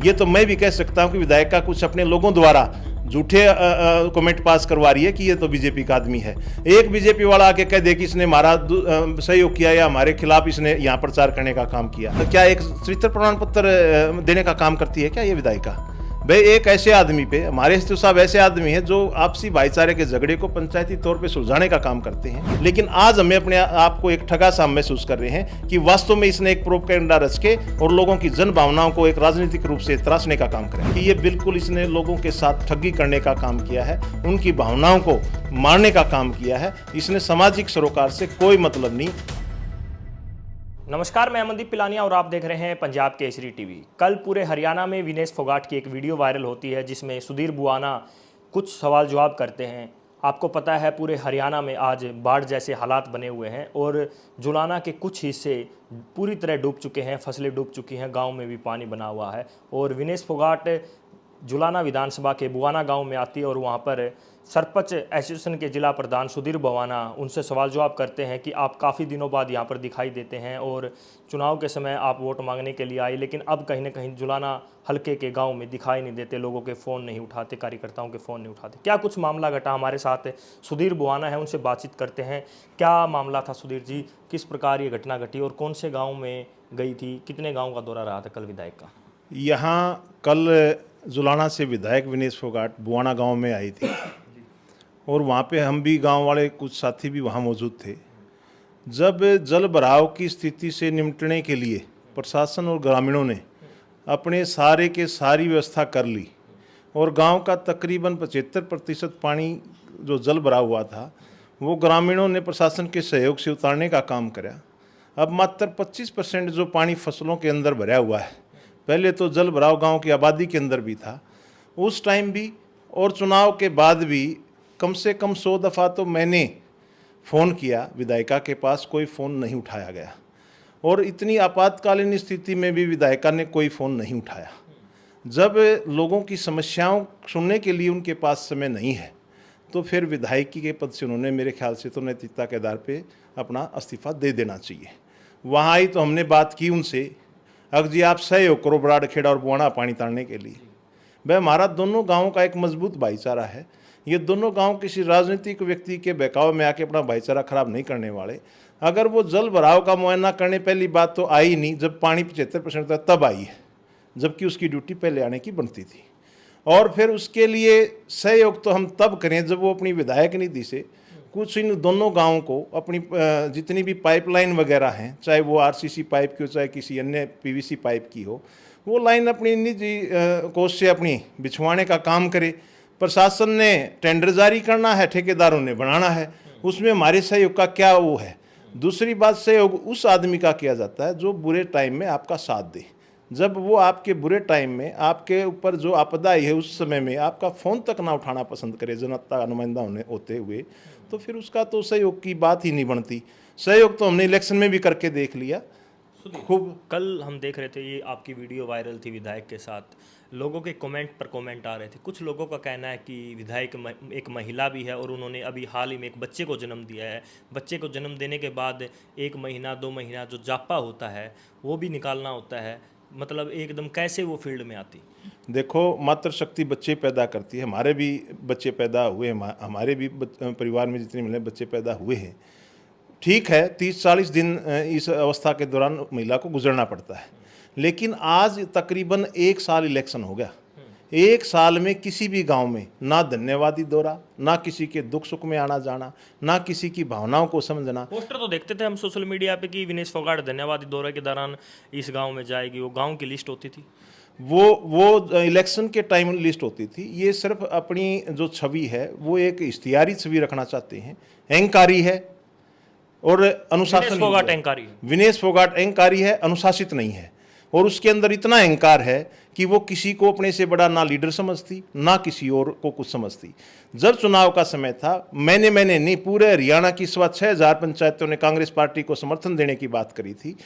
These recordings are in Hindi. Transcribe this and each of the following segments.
ये तो मैं भी कह सकता हूँ कि विधायिका कुछ अपने लोगों द्वारा झूठे कमेंट पास करवा रही है कि ये तो बीजेपी का आदमी है। एक बीजेपी वाला आके कह दे कि इसने हमारा सहयोग किया या हमारे खिलाफ इसने यहाँ प्रचार करने का काम किया, तो क्या एक चरित्र प्रमाण पत्र देने का काम करती है क्या ये विधायिका? भाई एक ऐसे आदमी पे, हमारे एसडीओ साहब ऐसे आदमी हैं जो आपसी भाईचारे के झगड़े को पंचायती तौर पे सुलझाने का काम करते हैं, लेकिन आज हमें अपने आप को एक ठगा सा महसूस कर रहे हैं कि वास्तव में इसने एक प्रोपेगेंडा रच के और लोगों की जन भावनाओं को एक राजनीतिक रूप से तराशने का काम करें कि ये बिल्कुल इसने लोगों के साथ ठगी करने का काम किया है, उनकी भावनाओं को मारने का काम किया है। इसने सामाजिक सरोकार से कोई मतलब नहीं। नमस्कार, मैं अमनदीप पिलानिया और आप देख रहे हैं पंजाब केसरी टीवी। कल पूरे हरियाणा में विनेश फोगाट की एक वीडियो वायरल होती है जिसमें सुधीर बुआना कुछ सवाल जवाब करते हैं। आपको पता है पूरे हरियाणा में आज बाढ़ जैसे हालात बने हुए हैं और जुलाना के कुछ हिस्से पूरी तरह डूब चुके हैं, फसलें डूब चुकी हैं, गाँव में भी पानी बना हुआ है। और विनेश फोगाट जुलाना विधानसभा के बुआना गांव में आती है और वहां पर सरपंच एसोसिएशन के जिला प्रधान सुधीर बुआना उनसे सवाल जवाब करते हैं कि आप काफ़ी दिनों बाद यहां पर दिखाई देते हैं और चुनाव के समय आप वोट मांगने के लिए आए, लेकिन अब कहीं ना कहीं जुलाना हल्के के गांव में दिखाई नहीं देते, लोगों के फ़ोन नहीं उठाते, कार्यकर्ताओं के फ़ोन नहीं उठाते। क्या कुछ मामला घटा? हमारे साथ सुधीर बुआना है, उनसे बातचीत करते हैं। क्या मामला था सुधीर जी, किस प्रकार ये घटना घटी और कौन से गाँव में गई थी, कितने गाँव का दौरा रहा था कल विधायक का? यहाँ कल जुलाना से विधायक विनेश फोगाट बुआना गांव में आई थी और वहाँ पे हम भी गांव वाले कुछ साथी भी वहाँ मौजूद थे। जब जल भराव की स्थिति से निपटने के लिए प्रशासन और ग्रामीणों ने अपने सारे के सारी व्यवस्था कर ली और गांव का तकरीबन 75% पानी जो जल भरा हुआ था वो ग्रामीणों ने प्रशासन के सहयोग से उतारने का काम करा। अब मात्र 25% जो पानी फसलों के अंदर भरा हुआ है, पहले तो जल भराव गांव की आबादी के अंदर भी था, उस टाइम भी और चुनाव के बाद भी कम से कम 100 दफ़ा तो मैंने फ़ोन किया विधायिका के पास, कोई फ़ोन नहीं उठाया गया। और इतनी आपातकालीन स्थिति में भी विधायिका ने कोई फ़ोन नहीं उठाया। जब लोगों की समस्याओं सुनने के लिए उनके पास समय नहीं है तो फिर विधायकी के पद से उन्होंने मेरे ख्याल से तो नैतिकता के आधार पर अपना इस्तीफ़ा दे देना चाहिए। वहाँ आई तो हमने बात की उनसे, अगर जी आप सहयोग करो बराड़खेड़ा और बुआना पानी तारने के लिए। भाई हमारा दोनों गांवों का एक मजबूत भाईचारा है, ये दोनों गांव किसी राजनीतिक व्यक्ति के बहकावे में आके अपना भाईचारा खराब नहीं करने वाले। अगर वो जल भराव का मुआयना करने पहली बात तो आई नहीं, जब पानी 75% था तब आई है, जबकि उसकी ड्यूटी पहले आने की बनती थी। और फिर उसके लिए सहयोग तो हम तब करें जब वो अपनी विधायक निधि से कुछ इन दोनों गांवों को अपनी जितनी भी पाइपलाइन वगैरह हैं, चाहे वो आरसीसी पाइप की हो चाहे किसी अन्य पीवीसी पाइप की हो, वो लाइन अपनी निजी कोष से अपनी बिछवाने का काम करे। प्रशासन ने टेंडर जारी करना है, ठेकेदारों ने बनाना है, उसमें हमारे सहयोग का क्या वो है। दूसरी बात, सहयोग उस आदमी का किया जाता है जो बुरे टाइम में आपका साथ दे। जब वो आपके बुरे टाइम में आपके ऊपर जो आपदा आई है उस समय में आपका फ़ोन तक ना उठाना पसंद करे जनता का नुमाइंदा होते हुए, तो फिर उसका तो सहयोग की बात ही नहीं बनती। सहयोग तो हमने इलेक्शन में भी करके देख लिया खूब। कल हम देख रहे थे ये आपकी वीडियो वायरल थी विधायक के साथ, लोगों के कमेंट पर कमेंट आ रहे थे। कुछ लोगों का कहना है कि विधायक एक महिला भी है और उन्होंने अभी हाल ही में एक बच्चे को जन्म दिया है। बच्चे को जन्म देने के बाद 1 महीना 2 महीना जो जापा होता है वो भी निकालना होता है, मतलब एकदम कैसे वो फील्ड में आती? देखो, मातृशक्ति बच्चे पैदा करती है। हमारे भी बच्चे पैदा हुए, हमारे भी परिवार में जितने मिले बच्चे पैदा हुए हैं। ठीक है, 30-40 दिन इस अवस्था के दौरान महिला को गुजरना पड़ता है, लेकिन आज तकरीबन 1 साल इलेक्शन हो गया। 1 साल में किसी भी गांव में ना धन्यवादी दौरा, ना किसी के दुख सुख में आना जाना, ना किसी की भावनाओं को समझना। पोस्टर तो देखते थे हम सोशल मीडिया पे कि विनेश फोगाट धन्यवादी दौरे के दौरान इस गांव में जाएगी, वो गांव की लिस्ट होती थी। वो इलेक्शन के टाइम लिस्ट होती थी। ये सिर्फ अपनी जो छवि है वो एक इश्तिहारी छवि रखना चाहते हैं। अहंकारी है और अनुशासन। विनेश फोगाट अहंकारी है, अनुशासित नहीं है। और उसके अंदर इतना अहंकार है कि वो किसी को अपने से बड़ा ना लीडर समझती, ना किसी और को कुछ समझती। जब चुनाव का समय था, मैंने नहीं, पूरे हरियाणा की 6,500 पंचायतों ने कांग्रेस पार्टी को समर्थन देने की बात करी थी।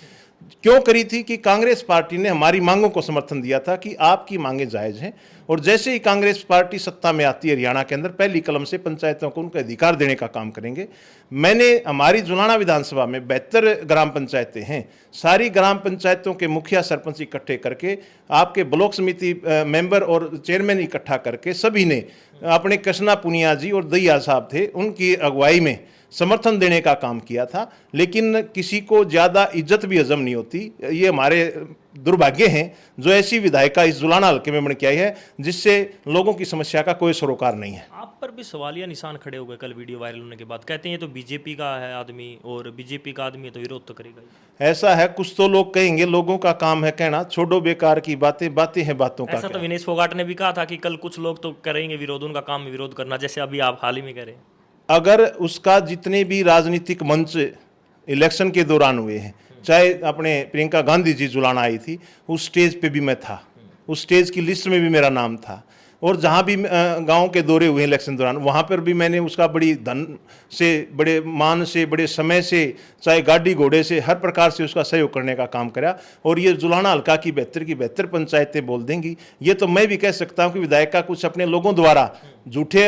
क्यों करी थी कि कांग्रेस पार्टी ने हमारी मांगों को समर्थन दिया था कि आपकी मांगें जायज़ हैं, और जैसे ही कांग्रेस पार्टी सत्ता में आती है हरियाणा के अंदर, पहली कलम से पंचायतों को उनके अधिकार देने का काम करेंगे। मैंने हमारी जुलाना विधानसभा में 72 ग्राम पंचायतें हैं, सारी ग्राम पंचायतों के मुखिया सरपंच इकट्ठे करके, आपके ब्लॉक समिति मेंबर और चेयरमैन इकट्ठा करके, सभी ने अपने कृष्णा पुनिया जी और दैया साहब थे, उनकी अगुवाई में समर्थन देने का काम किया था। लेकिन किसी को ज़्यादा इज्जत भी हजम नहीं होती। ये हमारे दुर्भाग्य हैं जो ऐसी विधायिका इस जुलाना हल्के में बन के आई है जिससे लोगों की समस्या का कोई सरोकार नहीं है। आप पर भी सवालिया निशान खड़े हो गए कल वीडियो वायरल होने के बाद। कहते हैं ये तो बीजेपी का है आदमी, और बीजेपी का आदमी है तो विरोध तो करेगा ही। ऐसा है, कुछ तो लोग कहेंगे, लोगों का काम है कहना, छोड़ो बेकार की बातें, बातें हैं बातों का ऐसा तो क्या। विनेश फोगाट ने भी कहा था कि कल कुछ लोग तो करेंगे विरोध, उनका काम है विरोध करना, जैसे अभी आप हाल ही में करें। अगर उसका जितने भी राजनीतिक मंच इलेक्शन के दौरान हुए हैं, चाहे अपने प्रियंका गांधी जी जुलाना आई थी, उस स्टेज पे भी मैं था, उस स्टेज की लिस्ट में भी मेरा नाम था, और जहाँ भी गांव के दौरे हुए इलेक्शन दौरान, वहाँ पर भी मैंने उसका बड़ी धन से, बड़े मान से, बड़े समय से, चाहे गाड़ी घोड़े से, हर प्रकार से उसका सहयोग करने का काम करा। और ये जुलाना हल्का की 72 पंचायतें बोल देंगी, ये तो मैं भी कह सकता हूँ कि विधायिका कुछ अपने लोगों द्वारा झूठे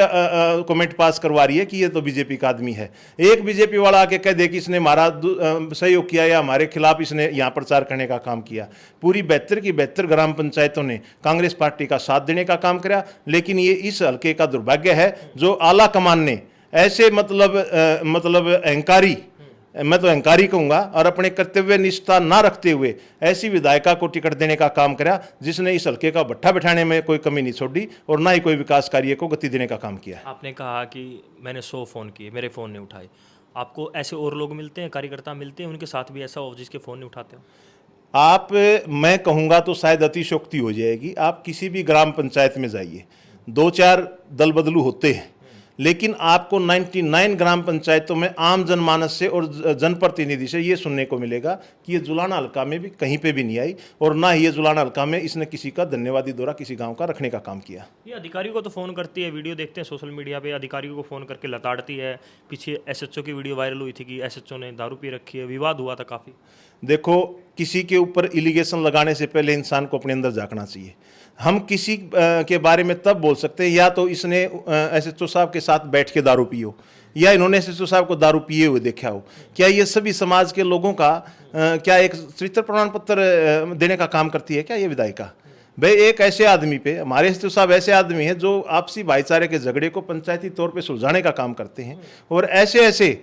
कमेंट पास करवा रही है कि ये तो बीजेपी का आदमी है। एक बीजेपी वाला आके कह दे कि इसने हमारा सहयोग किया या हमारे खिलाफ इसने यहाँ प्रचार करने का काम किया। पूरी 72 की 72 ग्राम पंचायतों ने कांग्रेस पार्टी का साथ देने का काम करा। लेकिन ये इस हल्के का दुर्भाग्य है जो आला कमान ने ऐसे मतलब अहंकारी, मैं तो अहंकारी कहूँगा, और अपने कर्तव्य निष्ठा ना रखते हुए ऐसी विधायिका को टिकट देने का काम करा जिसने इस हल्के का भट्ठा बैठाने में कोई कमी नहीं छोड़ी और ना ही कोई विकास कार्य को गति देने का काम किया। आपने कहा कि मैंने 100 फ़ोन किए, मेरे फ़ोन नहीं उठाए। आपको ऐसे और लोग मिलते हैं, कार्यकर्ता मिलते हैं, उनके साथ भी ऐसा हो जिसके फ़ोन नहीं उठाते हो? आप, मैं कहूँगा तो शायद अतिशयोक्ति हो जाएगी। आप किसी भी ग्राम पंचायत में जाइए, 2-4 दल बदलू होते हैं, लेकिन आपको 99 ग्राम पंचायतों में आम जनमानस से और जनप्रतिनिधि से ये सुनने को मिलेगा कि ये जुलाना हल्का में भी कहीं पे भी नहीं आई, और ना ही ये जुलाना हल्का में इसने किसी का धन्यवादी दौरा किसी गांव का रखने का काम किया। ये अधिकारियों को तो फ़ोन करती है, वीडियो देखते हैं सोशल मीडिया पे, अधिकारियों को फ़ोन करके लताड़ती है। पीछे एसएचओ की वीडियो वायरल हुई थी कि एसएचओ ने दारू पी रखी है, विवाद हुआ था काफ़ी। देखो, किसी के ऊपर इलिगेशन लगाने से पहले इंसान को अपने अंदर झांकना चाहिए। हम किसी के बारे में तब बोल सकते हैं या तो इसने एसएचओ साहब के साथ बैठ के दारू पी हो, या इन्होंने एसएचओ साहब को दारू पिए हुए देखा हो। क्या ये सभी समाज के लोगों का क्या एक चरित्र प्रमाण पत्र देने का काम करती है क्या ये विधायिका? भाई, एक ऐसे आदमी पे, हमारे एसएचओ साहब ऐसे आदमी हैं जो आपसी भाईचारे के झगड़े को पंचायती तौर पर सुलझाने का काम करते हैं, और ऐसे अच्छे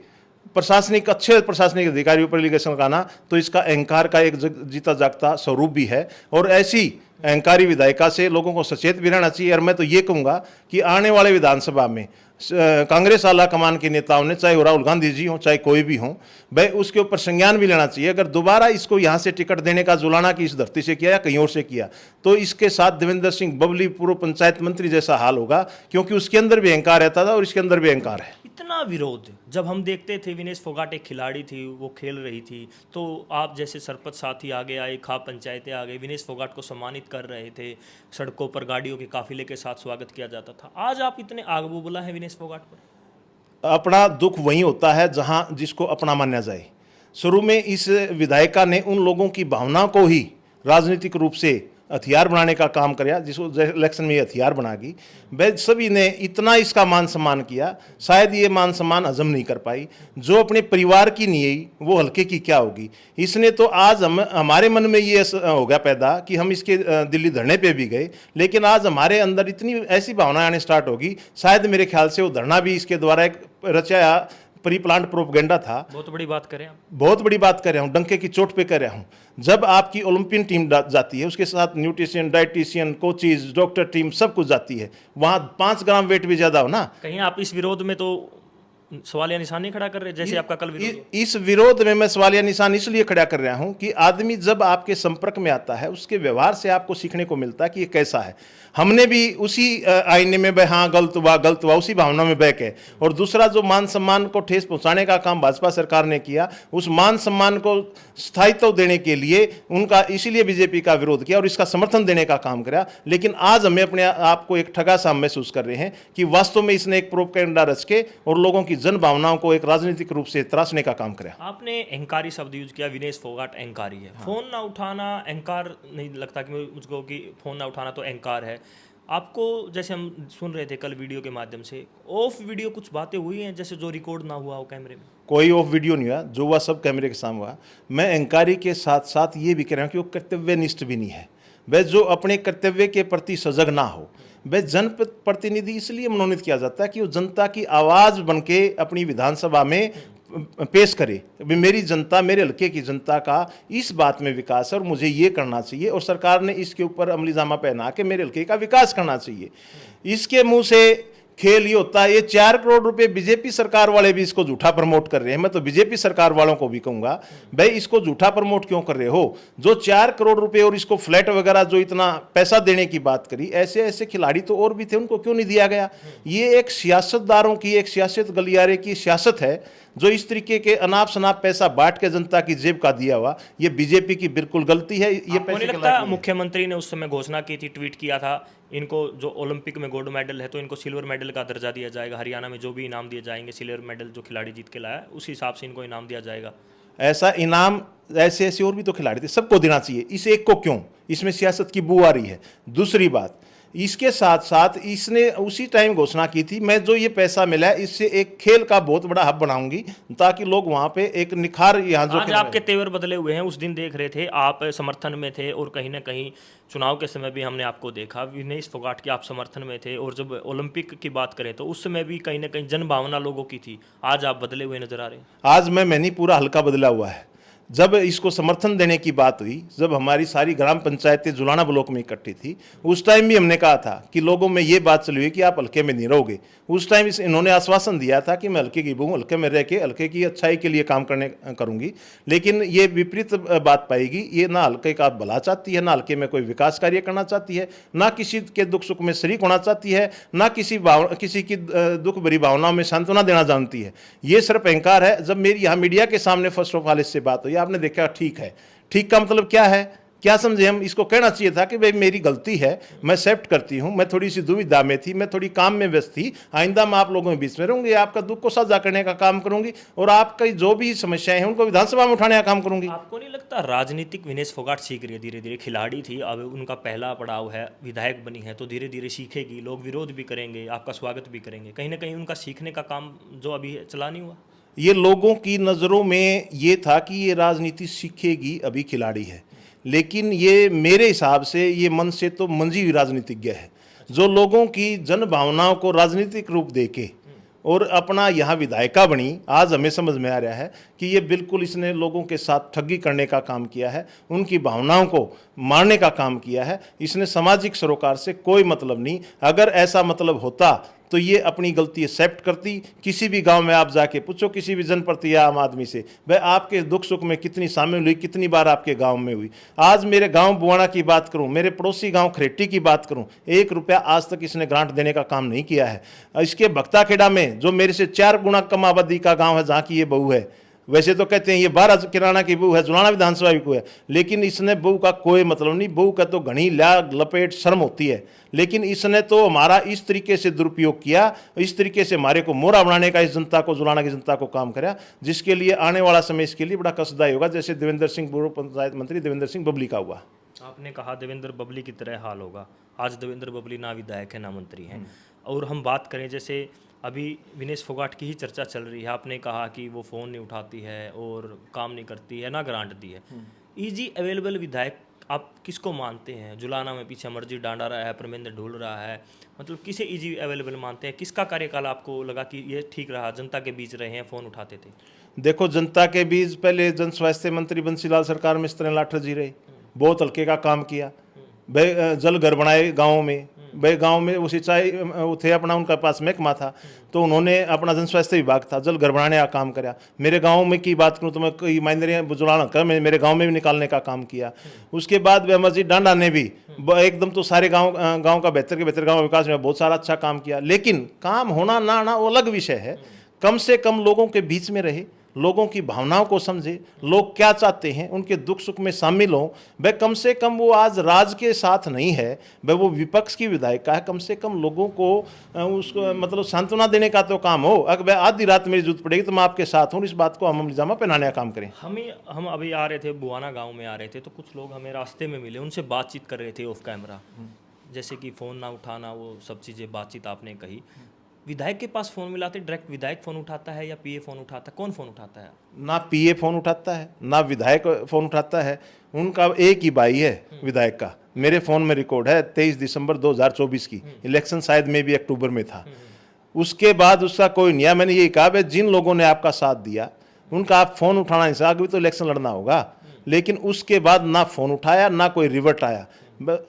प्रशासनिक अधिकारियों पर एलिगेशन लगाना तो इसका अहंकार का एक जीता जागता स्वरूप भी है। और ऐसी अहंकारी विधायिका से लोगों को सचेत भी रहना चाहिए। और मैं तो ये कहूँगा कि आने वाले विधानसभा में कांग्रेस आला कमान के नेताओं ने, चाहे वो राहुल गांधी जी हों चाहे कोई भी हों, भाई उसके ऊपर संज्ञान भी लेना चाहिए। अगर दोबारा इसको यहाँ से टिकट देने का जुलाना की इस धरती से किया या कहीं और से किया तो इसके साथ देवेंद्र सिंह बबली पूर्व पंचायत मंत्री जैसा हाल होगा, क्योंकि उसके अंदर भी अहंकार रहता था और इसके अंदर भी अहंकार है। इतना विरोध जब हम देखते थे, विनेश फोगाट एक खिलाड़ी थी, वो खेल रही थी, तो आप जैसे सरपंच साथी आगे आए, खाप पंचायतें आ गई, विनेश फोगाट को सम्मानित कर रहे थे, सड़कों पर गाड़ियों के काफिले के साथ स्वागत किया जाता था। आज आप इतने आग बुबुला हैं विनेश फोगाट पर। अपना दुख वही होता है जहाँ जिसको अपना माना जाए। शुरू में इस विधायिका ने उन लोगों की भावना को ही राजनीतिक रूप से हथियार बनाने का काम किया, जिसको इलेक्शन में हथियार बना गई। वह सभी ने इतना इसका मान सम्मान किया, शायद ये मान सम्मान हजम नहीं कर पाई। जो अपने परिवार की नहीं आई वो हल्के की क्या होगी। इसने तो आज हमारे मन में ये हो गया पैदा कि हम इसके दिल्ली धरने पे भी गए, लेकिन आज हमारे अंदर इतनी ऐसी भावनाएं आने स्टार्ट होगी, शायद मेरे ख्याल से वो धरना भी इसके द्वारा एक रचाया प्री प्लांट प्रोपगेंडा था। बहुत बड़ी बात करें आप। बहुत बड़ी बात कर रहा हूँ, डंके की चोट पे कर रहा हूँ। जब आपकी ओलंपियन टीम जाती है, उसके साथ nutrition, dietitian, coaches, doctor team सब कुछ जाती है, वहाँ 5 ग्राम वेट भी ज़्यादा हो ना। कहीं आप इस विरोध में तो सवालिया निशान नहीं खड़ा कर रहे, जैसे आपका कल विरोध? इस विरोध में मैं सवालिया निशान इसलिए खड़ा कर रहा हूँ कि आदमी जब आपके संपर्क में आता है, उसके व्यवहार से आपको सीखने को मिलता है कि ये कैसा है। हमने भी उसी आईने में बह, हाँ गलत हुआ, उसी भावना में बह के। और दूसरा, जो मान सम्मान को ठेस पहुंचाने का काम भाजपा सरकार ने किया, उस मान सम्मान को स्थायित्व देने के लिए उनका इसीलिए बीजेपी का विरोध किया और इसका समर्थन देने का काम किया। लेकिन आज हमें अपने आप को एक ठगा सा महसूस कर रहे हैं कि वास्तव में इसने एक प्रोपेगेंडा रच के और लोगों की जन भावनाओं को एक राजनीतिक रूप से त्रासने का काम करा। आपने अहंकारी शब्द यूज किया, विनेश फोगाट अहंकारी है। फोन ना उठाना अहंकार नहीं लगता कि मुझको कि फोन ना उठाना तो अहंकार है। आपको जैसे हम सुन रहे थे कल वीडियो के माध्यम से, ऑफ वीडियो कुछ बातें हुई हैं जैसे जो रिकॉर्ड ना हुआ हो कैमरे में? कोई ऑफ वीडियो नहीं हुआ, जो हुआ सब कैमरे के सामने हुआ। मैं अहंकारी के साथ साथ ये भी कह रहा हूँ कि वो कर्तव्यनिष्ठ भी नहीं है। वह जो अपने कर्तव्य के प्रति सजग ना हो, वह जन प्रतिनिधि इसलिए मनोनीत किया जाता है कि वो जनता की आवाज़ बन के अपनी विधानसभा में पेश करे। अभी मेरी जनता, मेरे हल्के की जनता का इस बात में विकास है और मुझे ये करना चाहिए, और सरकार ने इसके ऊपर अमली जामा पहना के मेरे हल्के का विकास करना चाहिए। इसके मुंह से खेल ये होता है, ये 4 करोड़ रुपए बीजेपी सरकार वाले भी इसको झूठा प्रमोट कर रहे हैं। मैं तो बीजेपी सरकार वालों को भी कहूंगा, भाई इसको झूठा प्रमोट क्यों कर रहे हो? जो 4 करोड़ रुपए और इसको फ्लैट वगैरह जो इतना पैसा देने की बात करी, ऐसे ऐसे खिलाड़ी तो और भी थे, उनको क्यों नहीं दिया गया? ये एक सियासतदारों की, एक सियासत गलियारे की सियासत है। जो इस तरीके के अनाप शनाप पैसा बांट के जनता की जेब का दिया हुआ, ये बीजेपी की बिल्कुल गलती है। ये पैसे के लायक नहीं है। मुख्यमंत्री ने उस समय घोषणा की थी, ट्वीट किया था, इनको जो ओलंपिक में गोल्ड मेडल है तो इनको सिल्वर मेडल का दर्जा दिया जाएगा। हरियाणा में जो भी इनाम दिए जाएंगे, सिल्वर मेडल जो खिलाड़ी जीत के लाया उस हिसाब से इनको इनाम दिया जाएगा। ऐसा इनाम ऐसे ऐसे और भी तो खिलाड़ी थे, सबको देना चाहिए, इस एक को क्यों? इसमें सियासत की बू आ रही है। दूसरी बात, इसके साथ साथ इसने उसी टाइम घोषणा की थी, मैं जो ये पैसा मिला है इससे एक खेल का बहुत बड़ा हब बनाऊंगी ताकि लोग वहां पे एक निखार, यहाँ जो आज आपके तेवर बदले हुए हैं। उस दिन देख रहे थे आप समर्थन में थे, और कहीं ना कहीं चुनाव के समय भी हमने आपको देखा विनेश फोगाट के आप समर्थन में थे, और जब ओलंपिक की बात करें तो उस समय भी कहीं ना कहीं जन भावना लोगों की थी। आज आप बदले हुए नजर आ रहे हैं। आज मैंने पूरा हल्का बदला हुआ है। जब इसको समर्थन देने की बात हुई, जब हमारी सारी ग्राम पंचायतें जुलाना ब्लॉक में इकट्ठी थी, उस टाइम भी हमने कहा था कि लोगों में ये बात चली हुई कि आप हल्के में नहीं रहोगे। उस टाइम इन्होंने आश्वासन दिया था कि मैं हल्के की हूँ, हल्के में रह के हल्के की अच्छाई के लिए काम करूंगी। लेकिन ये विपरीत बात पाएगी। ये ना हल्के का भला चाहती है, ना हल्के में कोई विकास कार्य करना चाहती है, ना किसी के दुख सुख में शरीक होना चाहती है, ना किसी की दुख भरी भावनाओं में सांत्वना देना जानती है। ये सिर्फ अहंकार है। जब मेरी यहाँ मीडिया के सामने फर्स्ट ऑफ ऑल इससे बात हुई, आपने देखा ठीक है। ठीक का मतलब क्या है, क्या समझे हम? इसको कहना चाहिए था कि भाई मेरी गलती है, मैं एक्सेप्ट करती हूं, मैं थोड़ी सी दुविधा में थी, मैं थोड़ी काम में व्यस्त थी, आइंदा मैं आप लोगों के बीच में रहूंगी, आपका दुख को साझा करने का काम करूंगी, और आपकी जो भी समस्याएं हैं उनको विधानसभा में उठाने का काम करूंगी। आपको नहीं लगता राजनीतिक विनेश फोगाट सीख रही है धीरे धीरे? खिलाड़ी थी, अब उनका पहला पड़ाव है, विधायक बनी है, तो धीरे धीरे सीखेगी, लोग विरोध भी करेंगे, आपका स्वागत भी करेंगे। कहीं ना कहीं उनका सीखने का काम जो अभी चला नहीं हुआ। ये लोगों की नज़रों में ये था कि ये राजनीति सीखेगी, अभी खिलाड़ी है, लेकिन ये मेरे हिसाब से ये मन से तो मंजी हुई राजनीतिज्ञ है, जो लोगों की जन भावनाओं को राजनीतिक रूप देके और अपना यहाँ विधायिका बनी। आज हमें समझ में आ रहा है कि ये बिल्कुल इसने लोगों के साथ ठगी करने का काम किया है, उनकी भावनाओं को मारने का काम किया है। इसने सामाजिक सरोकार से कोई मतलब नहीं। अगर ऐसा मतलब होता तो ये अपनी गलती एक्सेप्ट करती। किसी भी गांव में आप जाके पूछो, किसी भी जनप्रति या आम आदमी से, भाई आपके दुख सुख में कितनी शामिल हुई, कितनी बार आपके गांव में हुई। आज मेरे गांव बुआना की बात करूं, मेरे पड़ोसी गांव खरेटी की बात करूं, 1 रुपया आज तक इसने ग्रांट देने का काम नहीं किया है। इसके भक्ताखेड़ा में जो मेरे से 4 गुना कम आबादी का गाँव है, जहाँ की ये बहू है, वैसे तो कहते हैं ये 12 किराना की बहू है, जुलाना विधानसभा की बहू है, लेकिन इसने बहू का कोई मतलब नहीं। बहू का तो घनी लाग लपेट शर्म होती है, लेकिन इसने तो हमारा इस तरीके से दुरुपयोग किया, इस तरीके से हमारे को मोहरा बनाने का इस जनता को, जुलाना की जनता को काम कराया, जिसके लिए आने वाला समय इसके लिए बड़ा कष्टदायी होगा, जैसे देवेंद्र सिंह पूर्व पंचायत मंत्री देवेंद्र सिंह बबली का हुआ। आपने कहा देवेंद्र बबली की तरह हाल होगा। आज देवेंद्र बबली ना विधायक है ना मंत्री हैं। और हम बात करें जैसे अभी विनेश फोगाट की ही चर्चा चल रही है, आपने कहा कि वो फ़ोन नहीं उठाती है और काम नहीं करती है, ना ग्रांट दी है। इजी अवेलेबल विधायक आप किसको मानते हैं? जुलाना में पीछे मर्जी डांडा रहा है, परमेंद्र ढूल रहा है, मतलब किसे इजी अवेलेबल मानते हैं? किसका कार्यकाल आपको लगा कि ये ठीक रहा, जनता के बीच रहे हैं, फ़ोन उठाते थे? देखो, जनता के बीच पहले जन स्वास्थ्य मंत्री बंसीलाल सरकार में स्त्रीन लाठर जी रहे, बहुत हल्के का काम किया। भाई जल घर बनाए गाँव में, भाई गांव में वो सिंचाई थे अपना, उनका पास महकमा था, तो उन्होंने अपना जन स्वास्थ्य विभाग था, जल घर बनाने का काम कराया। मेरे गांव में की बात करूं तो मैं कई माइंदरियाँ जुलाना कर मेरे गांव में भी निकालने का काम किया। उसके बाद अमरजीत डांडा ने भी एकदम तो सारे गाँव का बेहतर के बेहतर गाँव विकास में बहुत सारा अच्छा काम किया। लेकिन काम होना ना आना वो अलग विषय है। कम से कम लोगों के बीच में रहे, लोगों की भावनाओं को समझे, लोग क्या चाहते हैं, उनके दुख सुख में शामिल हों। वह कम से कम वो आज राज के साथ नहीं है, वह वो विपक्ष की विधायिका है। कम से कम लोगों को उसको मतलब सांत्वना देने का तो काम हो। अगर वह आधी रात मेरी जरूरत पड़ेगी तो मैं आपके साथ हूँ, इस बात को हम निजामा पहनाने का काम करें। हम अभी आ रहे थे, बुआना गांव में आ रहे थे, तो कुछ लोग हमें रास्ते में मिले, उनसे बातचीत कर रहे थे ऑफ कैमरा, जैसे कि फ़ोन ना उठाना, वो सब चीज़ें बातचीत आपने कही। विधायक के पास फ़ोन मिलाते, डायरेक्ट विधायक फ़ोन उठाता है या पीए फ़ोन उठाता है, कौन फ़ोन उठाता है? ना पीए फोन उठाता है, ना विधायक फोन उठाता है। उनका एक ही भाई है विधायक का, मेरे फोन में रिकॉर्ड है 23 दिसंबर 2024 की, इलेक्शन शायद में भी अक्टूबर में था। उसके बाद उसका कोई नहीं है। मैंने यही कहा भाई जिन लोगों ने आपका साथ दिया उनका आप फोन उठाना नहीं, आगे भी तो इलेक्शन लड़ना होगा। लेकिन उसके बाद ना फोन उठाया, ना कोई रिवर्ट आया।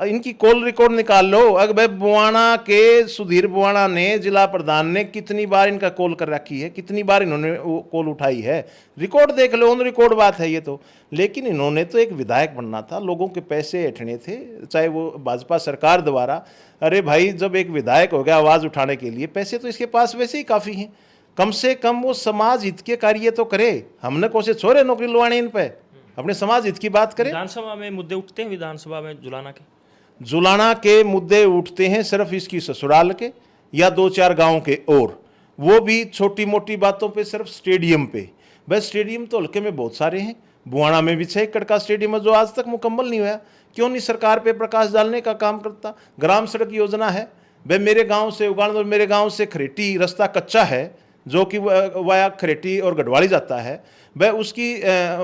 इनकी कॉल रिकॉर्ड निकाल लो। अगर भाई बुआना के सुधीर बुआना ने, जिला प्रधान ने कितनी बार इनका कॉल कर रखी है, कितनी बार इन्होंने वो कॉल उठाई है, रिकॉर्ड देख लो, ऑन रिकॉर्ड बात है ये तो। लेकिन इन्होंने तो एक विधायक बनना था, लोगों के पैसे ऐंठने थे, चाहे वो भाजपा सरकार द्वारा। अरे भाई जब एक विधायक हो गया आवाज़ उठाने के लिए, पैसे तो इसके पास वैसे ही काफ़ी हैं, कम से कम वो समाज हित के कार्य तो करे। हमने कोशिश छोड़े नौकरी लुवाने इन पे, अपने समाज हित की बात करें। विधानसभा में मुद्दे उठते हैं, विधानसभा में जुलाना के मुद्दे उठते हैं सिर्फ इसकी ससुराल के या 2-4 गांव के, और वो भी छोटी मोटी बातों पे, सिर्फ स्टेडियम पे। बस स्टेडियम तो हल्के में बहुत सारे हैं। बुआना में भी 6 एकड़ का स्टेडियम है जो आज तक मुकम्मल नहीं हुआ। क्यों नहीं सरकार पे प्रकाश डालने का काम करता? ग्राम सड़क योजना है, भाई मेरे गांव से उगाड़, मेरे गांव से खरेटी रास्ता कच्चा है जो कि वाया खरेटी और गढ़वाली जाता है। वह उसकी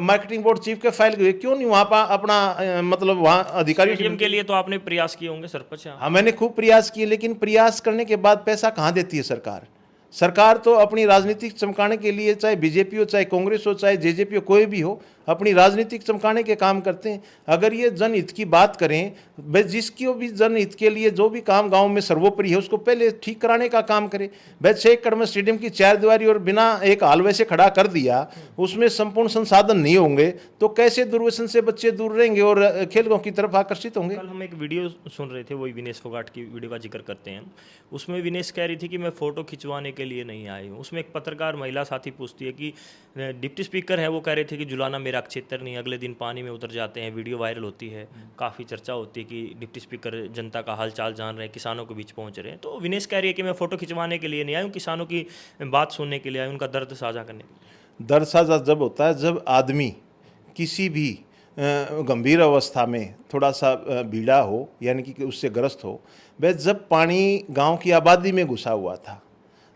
मार्केटिंग बोर्ड चीफ के फाइल गई, क्यों नहीं वहाँ पर अपना मतलब वहाँ अधिकारियों के लिए तो आपने प्रयास किए होंगे सरपंच? हाँ मैंने खूब प्रयास किए, लेकिन प्रयास करने के बाद पैसा कहाँ देती है सरकार? सरकार तो अपनी राजनीतिक चमकाने के लिए, चाहे बीजेपी हो, चाहे कांग्रेस हो, चाहे जेजेपी हो, कोई भी हो, अपनी राजनीतिक चमकाने के काम करते हैं। अगर ये जनहित की बात करें, भाई जिसकी भी जनहित के लिए जो भी काम गांव में सर्वोपरि है उसको पहले ठीक कराने का काम करे। भाई 6 एकड़ में स्टेडियम की 4 दीवारी और बिना एक हाल वैसे खड़ा कर दिया, उसमें संपूर्ण संसाधन नहीं होंगे तो कैसे दुर्व्यसन से बच्चे दूर रहेंगे और खेलों की तरफ आकर्षित होंगे? कल हम एक वीडियो सुन रहे थे, वही विनेश फोगाट की वीडियो का जिक्र करते हैं। उसमें विनेश कह रही थी कि मैं फ़ोटो खिंचवाने के लिए नहीं आई हूँ। उसमें एक पत्रकार महिला साथी पूछती है कि डिप्टी स्पीकर है, वो कह रहे थे कि जुलाना मेरा क्षेत्र नहीं, अगले दिन पानी में उतर जाते हैं। वीडियो वायरल होती है, काफ़ी चर्चा होती है कि डिप्टी स्पीकर जनता का हाल चाल जान रहे हैं, किसानों के बीच पहुँच रहे हैं। तो विनेश कह रही है कि मैं फ़ोटो खिंचवाने के लिए नहीं आई हूँ, किसानों की बात सुनने के लिए आई, उनका दर्द साझा करने के लिए। दर्द साझा जब होता है जब आदमी किसी भी गंभीर अवस्था में थोड़ा सा भीड़ा हो, यानी कि उससे ग्रस्त हो। वह जब पानी गांव की आबादी में घुसा हुआ था,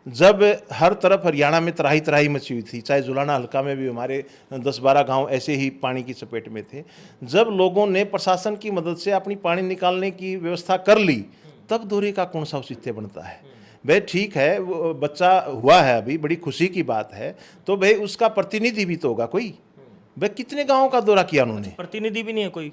जब हर तरफ हरियाणा में त्राही त्राही मची हुई थी, चाहे जुलाना हल्का में भी हमारे 10-12 गांव ऐसे ही पानी की चपेट में थे, जब लोगों ने प्रशासन की मदद से अपनी पानी निकालने की व्यवस्था कर ली, तब दौरे का कौन सा औचित्य बनता है? भाई ठीक है, वो बच्चा हुआ है अभी, बड़ी खुशी की बात है, तो भाई उसका प्रतिनिधि भी तो होगा कोई। भाई कितने गांवों का दौरा किया उन्होंने? प्रतिनिधि भी नहीं है कोई?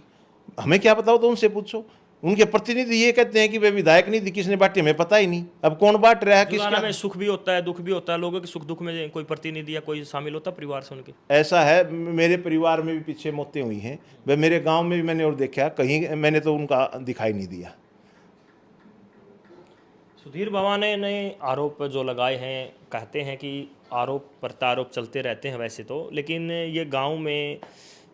हमें क्या बताओ, तो उनसे पूछो। उनके प्रतिनिधि ये कहते हैं कि वे विधायक नहीं दी, किसने बांटी हमें पता ही नहीं। अब कौन बांट रहा है, जुलाना में सुख भी होता है, दुख भी होता है, लोगों के सुख दुख में कोई प्रतिनिधि या कोई शामिल होता परिवार से उनके? ऐसा है, मेरे परिवार में भी पीछे मौतें हुई हैं, वह मेरे गांव में भी मैंने और देखा, कहीं मैंने तो उनका दिखाई नहीं दिया। सुधीर भवाने ने आरोप जो लगाए हैं, कहते हैं कि आरोप प्रत्यारोप चलते रहते हैं वैसे तो, लेकिन ये गांव में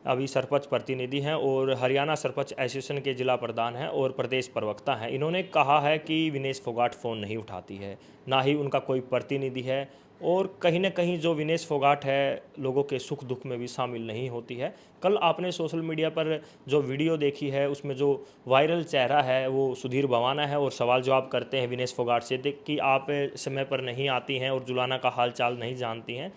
अभी सरपंच प्रतिनिधि हैं और हरियाणा सरपंच एसोसिएशन के जिला प्रधान हैं और प्रदेश प्रवक्ता हैं। इन्होंने कहा है कि विनेश फोगाट फ़ोन नहीं उठाती है, ना ही उनका कोई प्रतिनिधि है, और कहीं ना कहीं जो विनेश फोगाट है लोगों के सुख दुख में भी शामिल नहीं होती है। कल आपने सोशल मीडिया पर जो वीडियो देखी है उसमें जो वायरल चेहरा है वो सुधीर भवाना है और सवाल जवाब करते हैं विनेश फोगाट से कि आप समय पर नहीं आती हैं और जुलाना का हाल चाल नहीं जानती हैं।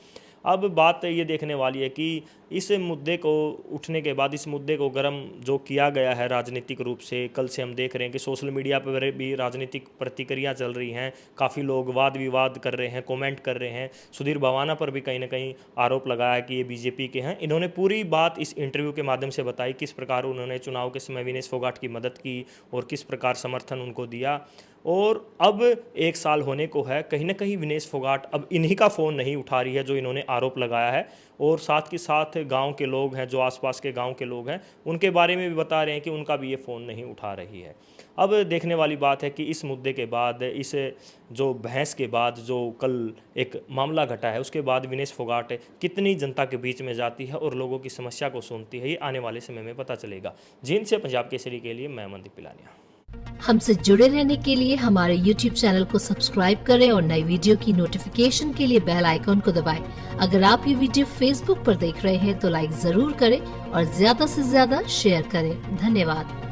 अब बात ये देखने वाली है कि इस मुद्दे को उठने के बाद, इस मुद्दे को गर्म जो किया गया है राजनीतिक रूप से, कल से हम देख रहे हैं कि सोशल मीडिया पर भी राजनीतिक प्रतिक्रिया चल रही हैं, काफ़ी लोग वाद विवाद कर रहे हैं, कमेंट कर रहे हैं। सुधीर भवाना पर भी कहीं ना कहीं आरोप लगाया है कि ये बीजेपी के हैं। इन्होंने पूरी बात इस इंटरव्यू के माध्यम से बताई, किस प्रकार उन्होंने चुनाव के समय विनेश फोगाट की मदद की और किस प्रकार समर्थन उनको दिया। और अब 1 साल होने को है, कहीं ना कहीं विनेश फोगाट अब इन्हीं का फ़ोन नहीं उठा रही है जो इन्होंने आरोप लगाया है, और साथ के साथ गांव के लोग हैं, जो आसपास के गांव के लोग हैं, उनके बारे में भी बता रहे हैं कि उनका भी ये फ़ोन नहीं उठा रही है। अब देखने वाली बात है कि इस मुद्दे के बाद, इस जो बहस के बाद, जो कल एक मामला घटा है, उसके बाद विनेश फोगाट कितनी जनता के बीच में जाती है और लोगों की समस्या को सुनती है, ये आने वाले समय में पता चलेगा। जींद से पंजाब केसरी के लिए मैं अमनदीप पिलानिया। हमसे जुड़े रहने के लिए हमारे YouTube चैनल को सब्सक्राइब करें और नई वीडियो की नोटिफिकेशन के लिए बेल आइकॉन को दबाएं। अगर आप ये वीडियो Facebook पर देख रहे हैं तो लाइक जरूर करें और ज्यादा से ज्यादा शेयर करें। धन्यवाद।